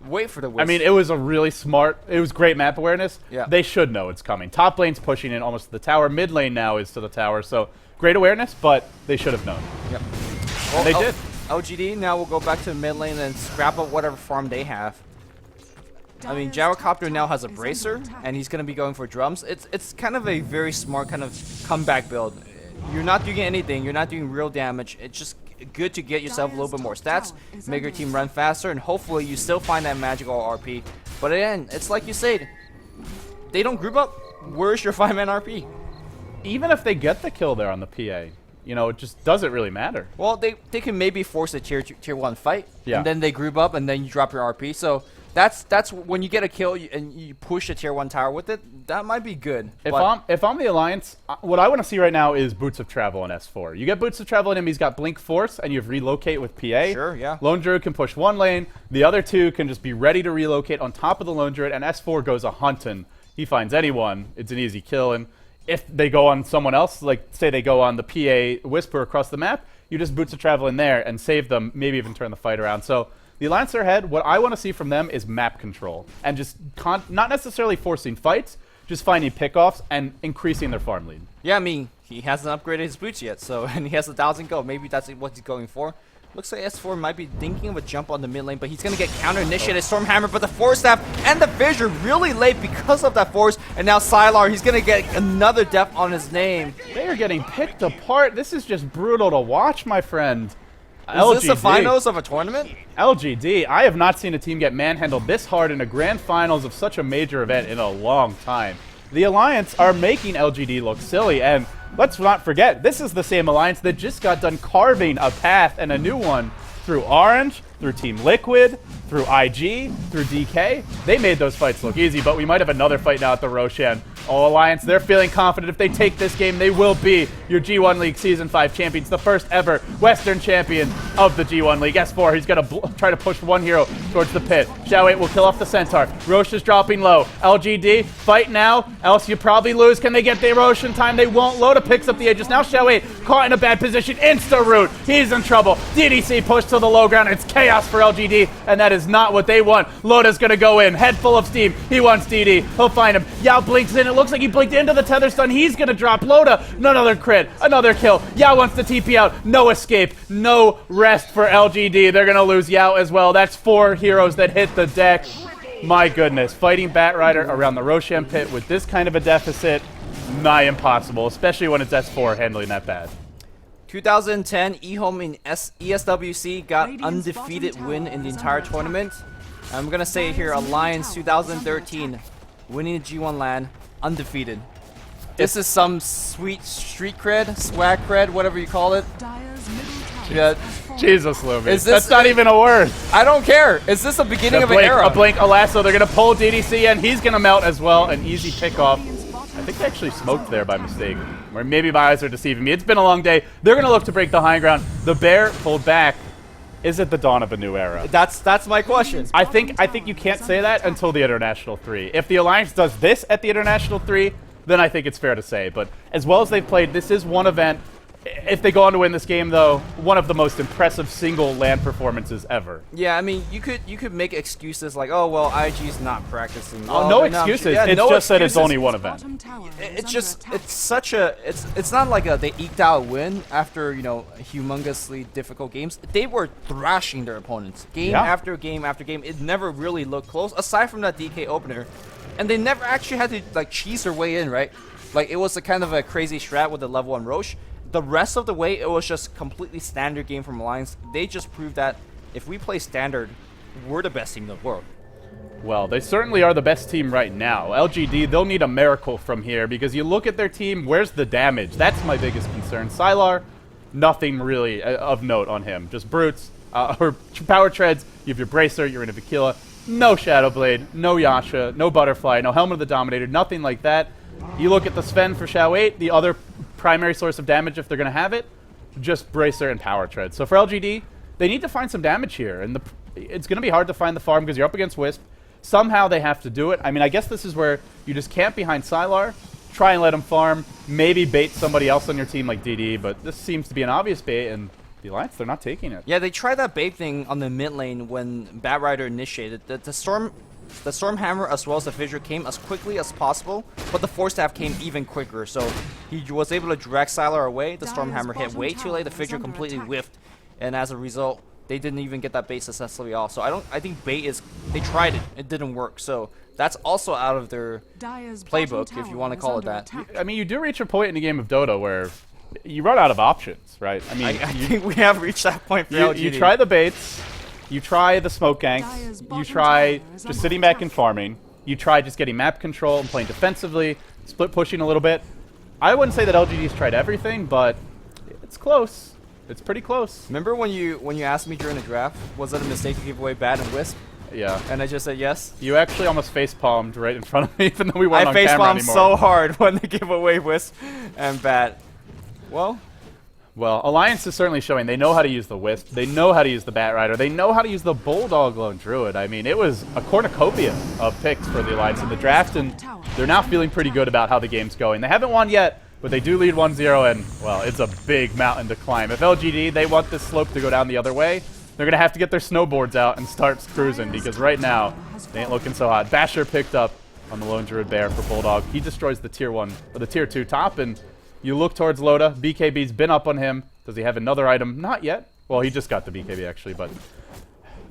wait for the Wisp. I mean, it was a really smart, it was great map awareness. Yeah. They should know it's coming. Top lane's pushing in almost to the tower. Mid lane now is to the tower, so great awareness, but they should have known. Yep. Well, they did. LGD now will go back to the mid lane and scrap up whatever farm they have. I mean, Gyrocopter now has a bracer, and he's going to be going for drums. It's kind of a very smart kind of comeback build. You're not doing anything. You're not doing real damage. It's just good to get yourself a little bit more stats, make your team run faster, and hopefully you still find that magical RP. But again, it's like you said, they don't group up. Where's your 5-man RP? Even if they get the kill there on the PA, you know, it just doesn't really matter. Well, they can maybe force a tier 1 fight, yeah. And then they group up, and then you drop your RP. So that's when you get a kill and you push a tier 1 tower with it. That might be good. If I'm the Alliance, what I want to see right now is Boots of Travel on S4. You get Boots of Travel on him, he's got Blink Force, and you have Relocate with PA. Sure, yeah. Lone Druid can push one lane, the other two can just be ready to relocate on top of the Lone Druid, and S4 goes a hunting. He finds anyone, it's an easy kill, and if they go on someone else, like say they go on the PA Whisper across the map, you just boots of travel in there and save them, maybe even turn the fight around. So the Alliance are ahead. What I want to see from them is map control and just not necessarily forcing fights, just finding pickoffs and increasing their farm lead. Yeah, I mean, he hasn't upgraded his boots yet, so and he has 1,000 gold. Maybe that's what he's going for. Looks like S4 might be thinking of a jump on the mid lane, but he's going to get counter-initiated. Stormhammer, but the Force Staff and the Fissure really late because of that Force. And now Sylar, he's going to get another death on his name. They are getting picked apart. This is just brutal to watch, my friend. Is this the finals of a tournament? LGD, I have not seen a team get manhandled this hard in a grand finals of such a major event in a long time. The Alliance are making LGD look silly, and let's not forget, this is the same Alliance that just got done carving a path and a new one through Orange, through Team Liquid, through IG, through DK. They made those fights look easy, but we might have another fight now at the Roshan. All Alliance, they're feeling confident if they take this game, they will be your G1 League Season 5 champions, the first ever Western champion of the G1 League. S4, he's going to try to push one hero towards the pit. Xiao 8 will kill off the Centaur. Roche is dropping low. LGD, fight now, else you probably lose. Can they get the Roche in time? They won't. Loda picks up the edges. Now Xiao 8 caught in a bad position. Insta-root. He's in trouble. DDC pushed to the low ground. It's chaos for LGD, and that is not what they want. Loda's going to go in, head full of steam. He wants DD. He'll find him. Yao blinks in. It looks like he blinked into the tether stun. He's going to drop Loda. Another crit. Another kill. Yao wants to TP out. No escape. No rest for LGD. They're going to lose Yao as well. That's 4 heroes that hit the deck. My goodness. Fighting Batrider around the Roshan pit with this kind of a deficit, nigh impossible, especially when it's S4 handling that bad. 2010, eHome in ESWC got undefeated win in the entire tournament. I'm going to say here, Alliance 2013, winning the G1 LAN, undefeated. This is some sweet street cred, swag cred, whatever you call it. Yeah. Jesus, Lumi. That's not even a word. I don't care. Is this the beginning of an era? A blink, a lasso. They're going to pull DDC, and he's going to melt as well. An easy pickoff. I think they actually smoked there by mistake. Or maybe my eyes are deceiving me. It's been a long day. They're going to look to break the high ground. The bear pulled back. Is it the dawn of a new era? That's my question. I think you can't say that until the International 3. If the Alliance does this at the International 3, then I think it's fair to say. But as well as they've played, this is one event. If they go on to win this game, though, one of the most impressive single LAN performances ever. Yeah, I mean, you could make excuses like, oh well, IG's not practicing. Oh, no excuses. Yeah, it's no just excuses. That it's only one event. It's not like they eked out a win after humongously difficult games. They were thrashing their opponents game after game after game. It never really looked close, aside from that DK opener, and they never actually had to cheese their way in, right? Like it was a kind of a crazy strat with the level 1 Roche. The rest of the way, it was just completely standard game from Alliance. They just proved that if we play standard, we're the best team in the world. Well, they certainly are the best team right now. LGD, they'll need a miracle from here because you look at their team, where's the damage? That's my biggest concern. Sylar, nothing really of note on him. Just brutes, or power treads. You have your Bracer, you're in a Vakila. No Shadowblade, no Yasha, no Butterfly, no Helmet of the Dominator, nothing like that. You look at the Sven for Xiao 8, the other primary source of damage if they're going to have it, just Bracer and Power Tread. So for LGD, they need to find some damage here, and it's going to be hard to find the farm because you're up against Wisp. Somehow they have to do it. I mean, I guess this is where you just camp behind Sylar, try and let him farm, maybe bait somebody else on your team like DD, but this seems to be an obvious bait, and the Alliance, they're not taking it. Yeah, they tried that bait thing on the mid lane when Batrider initiated. The Stormhammer as well as the Fissure came as quickly as possible, but the Force Staff came even quicker, so he was able to drag Sylar away. The Stormhammer hit way too late, the Fissure completely whiffed, and as a result, they didn't even get that bait successfully off. So I think bait is, they tried it didn't work, so that's also out of their playbook, if you want to call it that. I mean, you do reach a point in the game of Dota where you run out of options, right? I mean, I think we have reached that point for LGD. You try the baits. You try the smoke ganks, you try just sitting back and farming, you try just getting map control and playing defensively, split pushing a little bit. I wouldn't say that LGD's tried everything, but it's close. It's pretty close. Remember when you asked me during the draft, was it a mistake to give away Bat and Wisp? Yeah. And I just said yes? You actually almost face-palmed right in front of me, even though we weren't on camera anymore. I face-palmed so hard when they give away Wisp and Bat. Well, Alliance is certainly showing they know how to use the Wisp, they know how to use the Batrider, they know how to use the Bulldog Lone Druid. I mean, it was a cornucopia of picks for the Alliance in the draft, and they're now feeling pretty good about how the game's going. They haven't won yet, but they do lead 1-0, and, well, it's a big mountain to climb. If LGD, they want this slope to go down the other way, they're going to have to get their snowboards out and start cruising, because right now, they ain't looking so hot. Basher picked up on the Lone Druid Bear for Bulldog. He destroys the tier 1, or the tier 2 top, and you look towards Loda. BKB's been up on him. Does he have another item? Not yet. Well, he just got the BKB, actually, but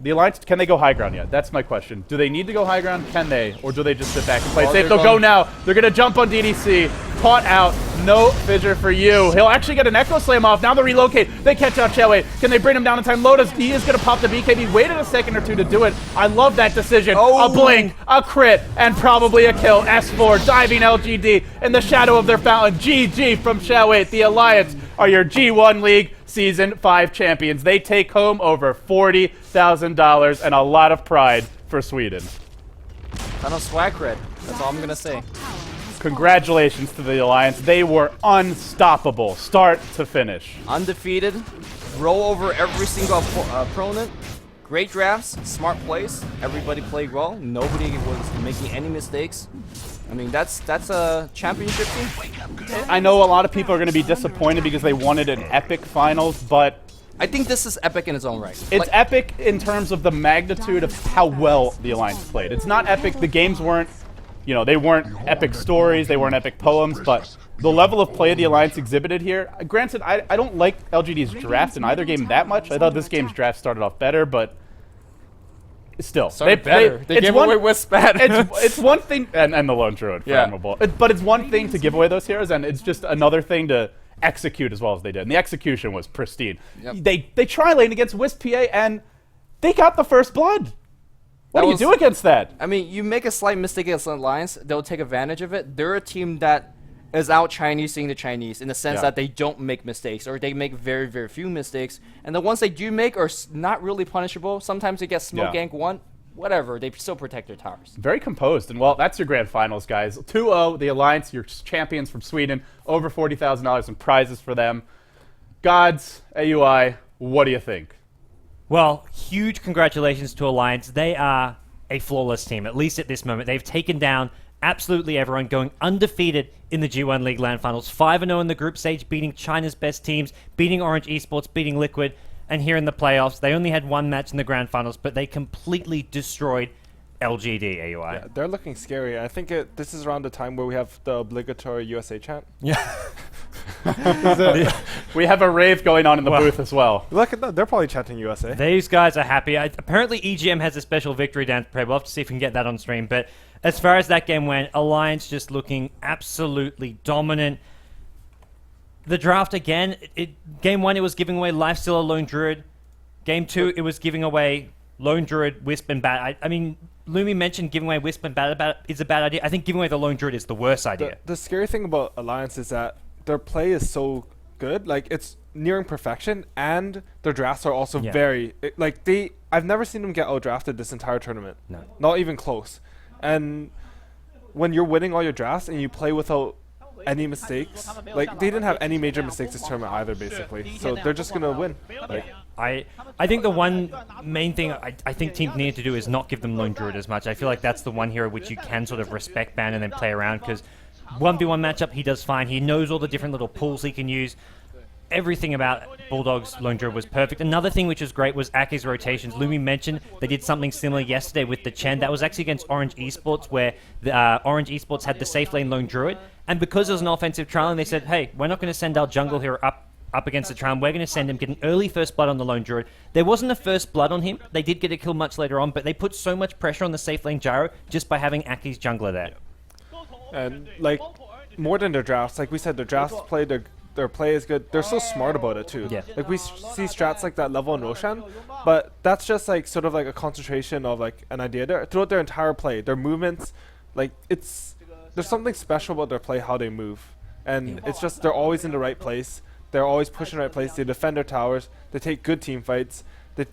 the Alliance, can they go high ground yet? That's my question. Do they need to go high ground? Can they? Or do they just sit back and play safe? They'll go now. They're going to jump on DDC. Caught out. No fissure for you. He'll actually get an Echo Slam off. Now they relocate. They catch out Chelway. Can they bring him down in time? Lotus, he is going to pop the BKB. Waited a second or two to do it. I love that decision. A blink, a crit, and probably a kill. S4 diving LGD in the shadow of their fountain. GG from Chelway. The Alliance are your G1 League Season 5 champions. They take home over $40,000 and a lot of pride for Sweden. Ton of swag cred. That's all I'm going to say. Congratulations to the Alliance. They were unstoppable, start to finish. Undefeated, roll over every single opponent. Great drafts, smart plays. Everybody played well. Nobody was making any mistakes. I mean, that's a championship team. I know a lot of people are going to be disappointed because they wanted an epic finals, but I think this is epic in its own right. It's epic in terms of the magnitude of how well the Alliance played. It's not epic. The games weren't, you know, they weren't epic stories, they weren't epic poems, but the level of play the Alliance exhibited here, granted, I don't like LGD's draft in either game that much. I thought this game's draft started off better, but still. They gave away Wisp bad. it's one thing, and the Lone Druid, but it's one thing to give away those heroes, and it's just another thing to execute as well as they did. And the execution was pristine. Yep. They tri-lane against Wisp PA, and they got the first blood. What do you do against that? I mean, you make a slight mistake against Alliance, they'll take advantage of it. They're a team that is out Chinesing the Chinese in the sense that they don't make mistakes, or they make very, very few mistakes. And the ones they do make are not really punishable. Sometimes they get smoke gank one, whatever. They still protect their towers. Very composed. And, well, that's your grand finals, guys. 2-0, the Alliance, your champions from Sweden. Over $40,000 in prizes for them. Gods, AUI, what do you think? Well, huge congratulations to Alliance. They are a flawless team, at least at this moment. They've taken down absolutely everyone, going undefeated in the G1 League LAN Finals. 5-0 in the group stage, beating China's best teams, beating Orange Esports, beating Liquid, and here in the playoffs, they only had one match in the grand finals, but they completely destroyed LGD, AUI. Yeah, they're looking scary. I think this is around the time where we have the obligatory USA chant. Yeah. We have a rave going on in the booth as well. Look at that. They're probably chanting USA. These guys are happy. Apparently, EGM has a special victory dance prepared. We'll have to see if we can get that on stream. But as far as that game went, Alliance just looking absolutely dominant. The draft again, game 1 it was giving away Lifestealer, Lone Druid. Game 2 it was giving away Lone Druid, Wisp, and Bat. I mean, Lumi mentioned giving away Wisp and Bat is a bad idea. I think giving away the Lone Druid is the worst idea. The scary thing about Alliance is that their play is so good, like it's nearing perfection, and their drafts are also very I've never seen them get outdrafted this entire tournament. No, not even close. And when you're winning all your drafts and you play without any mistakes, like they didn't have any major mistakes this tournament either, basically. So they're just gonna win. Like I think the one main thing I think teams need to do is not give them Lone Druid as much. I feel like that's the one hero which you can sort of respect ban and then play around, because 1v1 matchup he does fine. He knows all the different little pulls he can use. Everything about Bulldog's Lone Druid was perfect. Another thing which was great was Aki's rotations. Lumi mentioned they did something similar yesterday with the Chen. That was actually against Orange Esports, where the Orange Esports had the safe lane Lone Druid. And because it was an offensive trial, they said, hey, we're not going to send our jungle hero up against the trial. We're going to send him, get an early first blood on the Lone Druid. There wasn't a first blood on him. They did get a kill much later on, but they put so much pressure on the safe lane Gyro just by having Aki's jungler there. And like, more than their drafts, like we said, their drafts play, their play is good. They're so smart about it too. Yeah. Like we see strats like that level in Roshan, but that's just like sort of like a concentration of like an idea there throughout their entire play. Their movements, like there's something special about their play, how they move, and it's just they're always in the right place. They're always pushing the right place. They defend their towers. They take good team fights.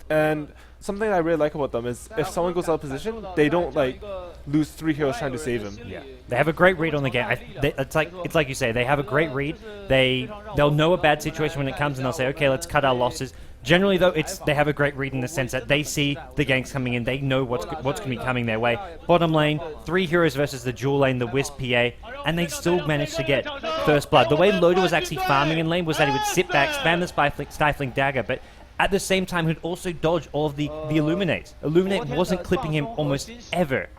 And something I really like about them is if someone goes out of position, they don't like lose 3 heroes trying to save him. Yeah, they have a great read on the game. It's like you say, they have a great read. They'll know a bad situation when it comes, and they'll say, okay, let's cut our losses. Generally, though, they have a great read in the sense that they see the ganks coming in, they know what's going to be coming their way. Bottom lane, 3 heroes versus the dual lane, the Wisp PA, and they still managed to get first blood. The way Loda was actually farming in lane was that he would sit back, spam the stifling dagger, but at the same time, he'd also dodge all of the Illuminate. Illuminate wasn't clipping him almost ever.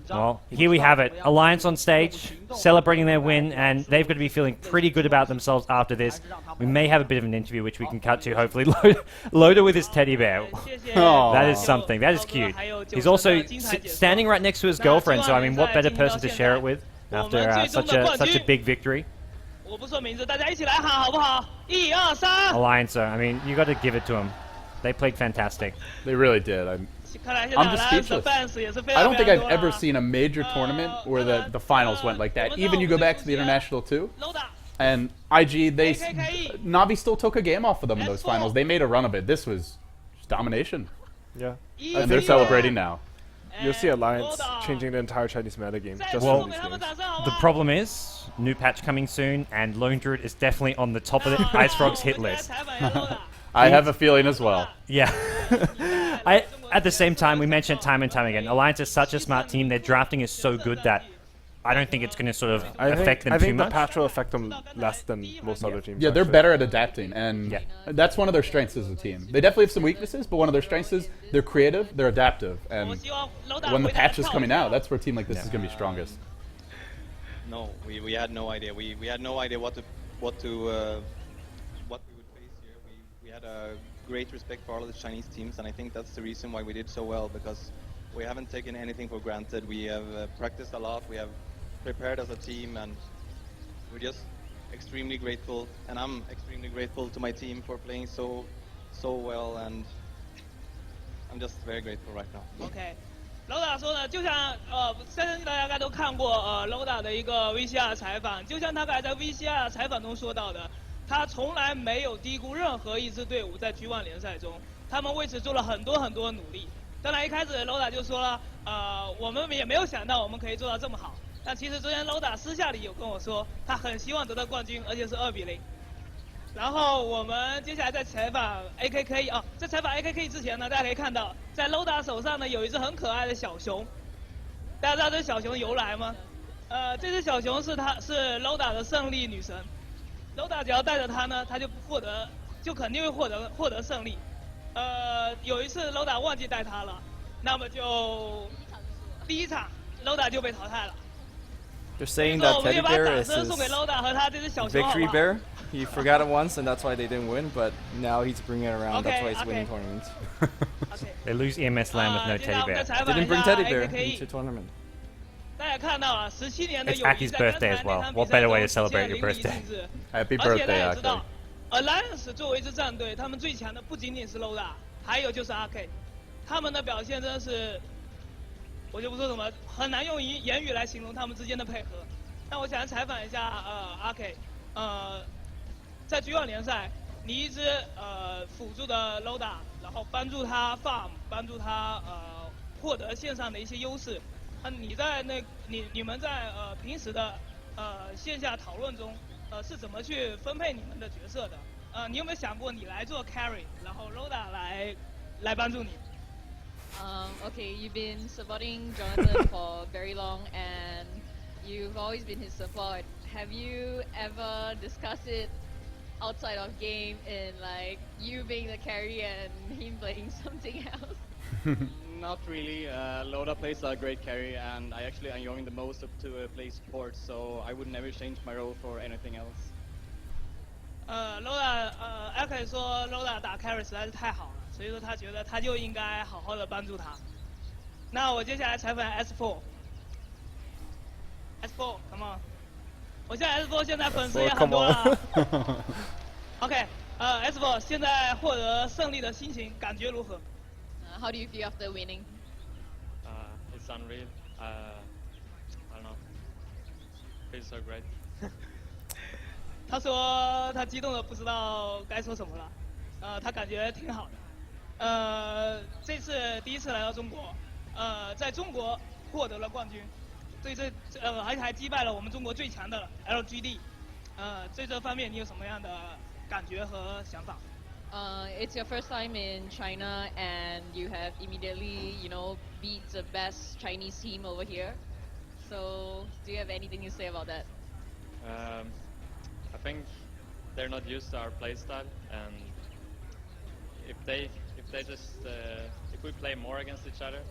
Well, here we have it. Alliance on stage, celebrating their win, and they've got to be feeling pretty good about themselves after this. We may have a bit of an interview, which we can cut to, hopefully. Loda with his teddy bear. That is something. That is cute. He's also standing right next to his girlfriend, so I mean, what better person to share it with after such a big victory? Alliance, I mean, you got to give it to them. They played fantastic. They really did. I'm just speechless. I don't think I've ever seen a major tournament where the finals went like that. Even you go back to the International 2, and IG, Navi still took a game off of them in those finals. They made a run of it. This was just domination. Yeah. And they're celebrating now. You'll see Alliance changing the entire Chinese metagame just well, from these games. The problem is, new patch coming soon, and Lone Druid is definitely on the top of the Ice Frog's hit list. I have a feeling as well. Yeah. At the same time, we mentioned time and time again, Alliance is such a smart team, their drafting is so good that I don't think it's going to sort of affect them too much. I think the patch will affect them less than most other teams. Yeah, they're actually better at adapting, and that's one of their strengths as a team. They definitely have some weaknesses, but one of their strengths is they're creative, they're adaptive, and when the patch is coming out, that's where a team like this is going to be strongest. No, we had no idea. We had no idea what we would face here. We had a great respect for all of the Chinese teams, and I think that's the reason why we did so well, because we haven't taken anything for granted. We have practiced a lot. We have prepared as a team, and we're just extremely grateful. And I'm extremely grateful to my team for playing so well, and I'm just very grateful right now. Okay. Loda 说呢，就像相信大家应该都看过Loda 的一个 VCR 采访，就像他刚才在 VCR 采访中说到的，他从来没有低估任何一支队伍在 G1 联赛中，他们为此做了很多努力。当然一开始 Loda 就说了，我们也没有想到我们可以做到这么好。但其实昨天 Loda 私下里有跟我说，他很希望得到冠军，而且是2-0。然后我们接下来在采访 AKK 在采访 AKK 之前呢，大家可以看到，在 Loda 手上呢有一只很可爱的小熊。大家知道这小熊的由来吗？这只小熊是Loda 的胜利女神。Loda 只要带着它呢，他就肯定会获得胜利。有一次 Loda 忘记带它了，那么就第一场 Loda 就被淘汰了。They're saying that teddy bear is his 送给 Loda 和他这只小熊 victory bear. He forgot it once, and that's why they didn't win. But now he's bringing it around. That's why he's winning tournaments. They lose EMS LAN with no teddy bear. Didn't bring teddy bear into tournament. 大家看到了17年的 It's 友谊 Aki's birthday as well. What better way to celebrate your birthday? Happy 而且大 birthday, 家也知 Aki. 道 ，Alliance 作为一支战队，他们最强的不仅仅是 Loda， 还有就是 AK， 他们的表现真的是，我就不说什么，很难用言语来形容他们之间的配合。那我想采访一下AK， 在 G1 联赛，你一直辅助的 Loda， 然后帮助他 farm， 帮助他获得线上的一些优势。你在你们在平时的线下讨论中，是怎么去分配你们的角色的？你有没有想过你来做 carry， 然后 Loda 来帮助你？Okay, you've been supporting Jonathan for very long, and you've always been his support. Have you ever discussed it outside of game in like you being the carry and him playing something else? Not really. Loda plays a great carry, and I actually enjoy the most to play support, so I would never change my role for anything else. Loda AK 说 Loda 打 carry 实在是太好了，所以说他觉得他就应该好好的帮助他。那我接下来采访 S4，come on。我现在 S4 现在粉丝也很多了。OK，S4 现在获得胜利的心情感觉如何？How do you feel after winning? It's unreal. I don't know. Feels so great. 他说他激动的不知道该说什么了，他感觉挺好的。这次第一次来到中国，在中国获得了冠军，还击败了我们中国最强的 LGD。在这方面你有什么样的感觉和想法 It's your first time in China, and you have immediately, beat the best Chinese team over here. So, do you have anything to say about that? I think they're not used to our playstyle, and if we play more against each other,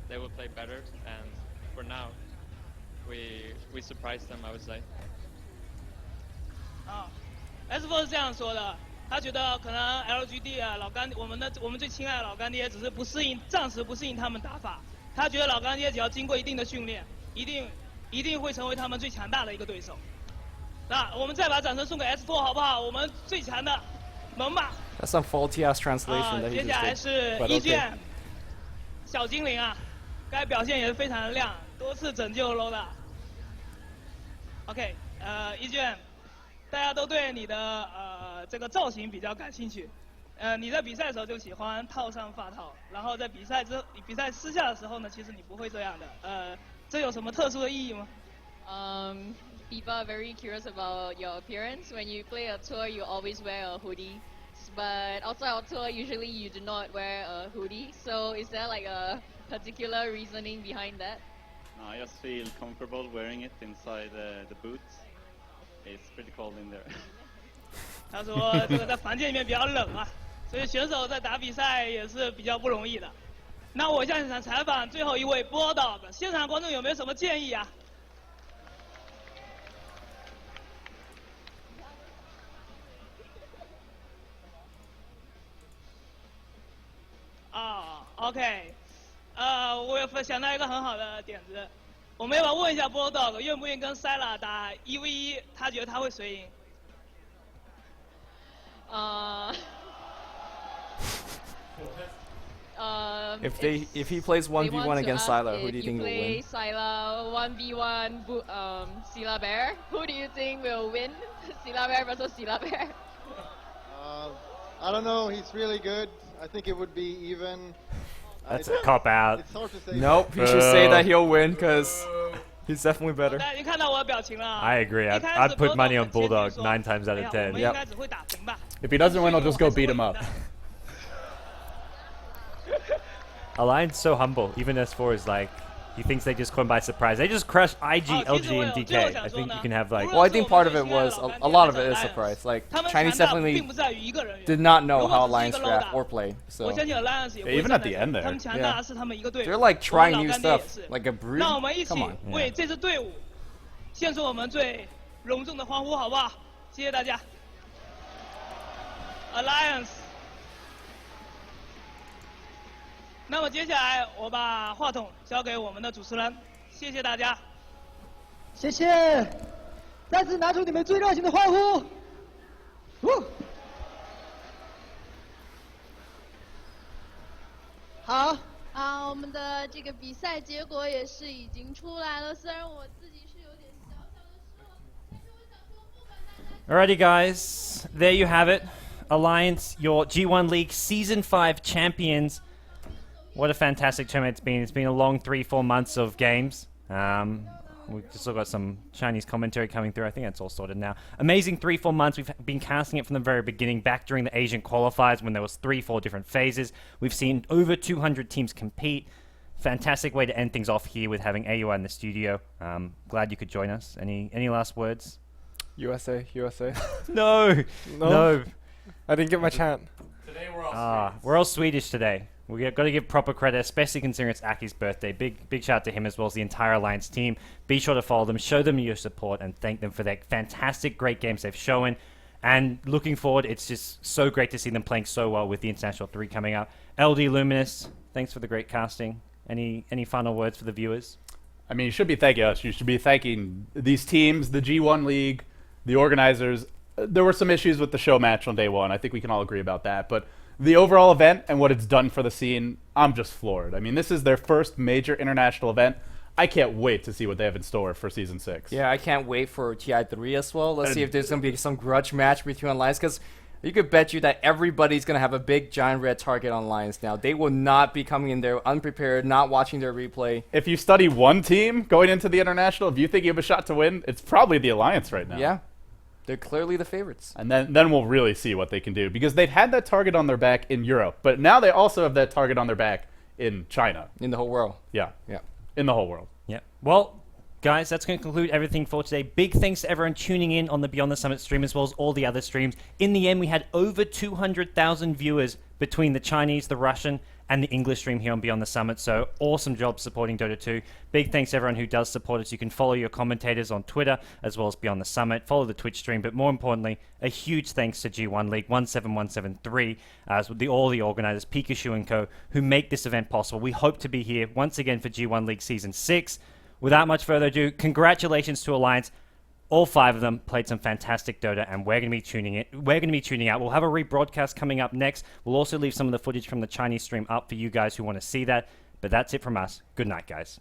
they will play better. And for now, we surprised them, I would say. S4 是这样说的，他觉得可能 LGD 啊，我们最亲爱的老干爹只是暂时不适应他们打法。他觉得老干爹只要经过一定的训练，一定会成为他们最强大的一个对手。那我们再把掌声送给 S4 好不好？我们最强的猛犸。That's some faulty ass translation that he 接下来 just 是 did. 一 But 卷 okay. 小精灵啊，该表现也是非常的亮，多次拯救 LODA。OK， 一卷。大家都对你的这个造型比较感兴趣，你在比赛的时候就喜欢套上发套，然后在比赛私下的时候呢，其实你不会这样的，这有什么特殊的意义吗？People are very curious about your appearance. When you play a tour, you always wear a hoodie, but outside of tour, usually you do not wear a hoodie. So, is there like a particular reasoning behind that? No, I just feel comfortable wearing it inside the boots. It's pretty cold in there. 他说这个在房间里面比较冷啊，所以选手在打比赛也是比较不容易的。那我现场采访最后一位 Bulldog， 现场观众有没有什么建议啊？OK， 我也想到一个很好的点子。我们要不要问一下 Bulldog 愿不愿意跟 Sila 打1v1？ 他觉得他会谁赢if he plays 1v1 against Sila, who do you think will win? If you play Sila 1v1 Sila Bear, who do you think will win? Sila Bear versus Sila Bear? I don't know. He's really good. I think it would be even. That's a cop out. It's hard to say. Nope, he should say that he'll win because he's definitely better. 你看到我的表情了 I agree. I'd put money on Bulldog 9 times out of 10. 我们应该只会打平吧 If he doesn't win, I'll just go beat him up. Alliance so humble. Even S4 is like, he thinks they just caught him by surprise. They just crushed IG, LG, and DK. I think you can have like... Well, I think part of it was, a lot of it is surprise. Like, Chinese definitely did not know how Alliance draft or play, so... Even at the end there. Yeah. They're like trying new stuff, like a brood. 那我们一起 Come on. 为这支队伍献出我们最隆重的欢呼，好不好？谢谢大家。Alliance。那么接下来我把话筒交给我们的主持人，谢谢大家。谢谢，再次拿出你们最热情的欢呼。好。我们的这个比赛结果也是已经出来了，虽然我自己是有点小小的失落，但是我想说不管大家。Alrighty, guys. There you have it. Alliance, your G1 League Season 5 champions. What a fantastic tournament it's been. It's been a long 3-4 months of games. We've just got some Chinese commentary coming through. I think that's all sorted now. Amazing 3-4 months. We've been casting it from the very beginning, back during the Asian qualifiers when there was 3-4 different phases. We've seen over 200 teams compete. Fantastic way to end things off here with having AUR in the studio. Glad you could join us. Any last words? USA. No. I didn't get my chant. Today we're all Swedish today. We've got to give proper credit, especially considering it's Aki's birthday. Big shout out to him as well as the entire Alliance team. Be sure to follow them, show them your support, and thank them for their fantastic, great games they've shown. And looking forward, it's just so great to see them playing so well with the International 3 coming up. LD Luminous, thanks for the great casting. Any final words for the viewers? I mean, you should be thanking us. You should be thanking these teams, the G1 League, the organizers. There were some issues with the show match on day one. I think we can all agree about that. But the overall event and what it's done for the scene, I'm just floored. I mean, this is their first major international event. I can't wait to see what they have in store for Season 6. Yeah, I can't wait for TI3 as well. Let's see if there's going to be some grudge match between Alliance, because you could bet you that everybody's going to have a big giant red target on Alliance now. They will not be coming in there unprepared, not watching their replay. If you study one team going into the international, if you think you have a shot to win, it's probably the Alliance right now. Yeah. They're clearly the favorites. And then we'll really see what they can do, because they've had that target on their back in Europe, but now they also have that target on their back in China. In the whole world. Yeah. Yeah. In the whole world. Yeah. Well, guys, that's going to conclude everything for today. Big thanks to everyone tuning in on the Beyond the Summit stream, as well as all the other streams. In the end, we had over 200,000 viewers between the Chinese, the Russian, and the English stream here on Beyond the Summit. So awesome job supporting Dota 2. Big thanks to everyone who does support us. You can follow your commentators on Twitter as well as Beyond the Summit. Follow the Twitch stream. But more importantly, a huge thanks to G1 League 17173, as with all the organizers, Pikachu and Co., who make this event possible. We hope to be here once again for G1 League Season 6. Without much further ado, congratulations to Alliance. All 5 of them played some fantastic Dota, and we're going to be tuning in. We're going to be tuning out. We'll have a rebroadcast coming up next. We'll also leave some of the footage from the Chinese stream up for you guys who want to see that. But that's it from us. Good night, guys.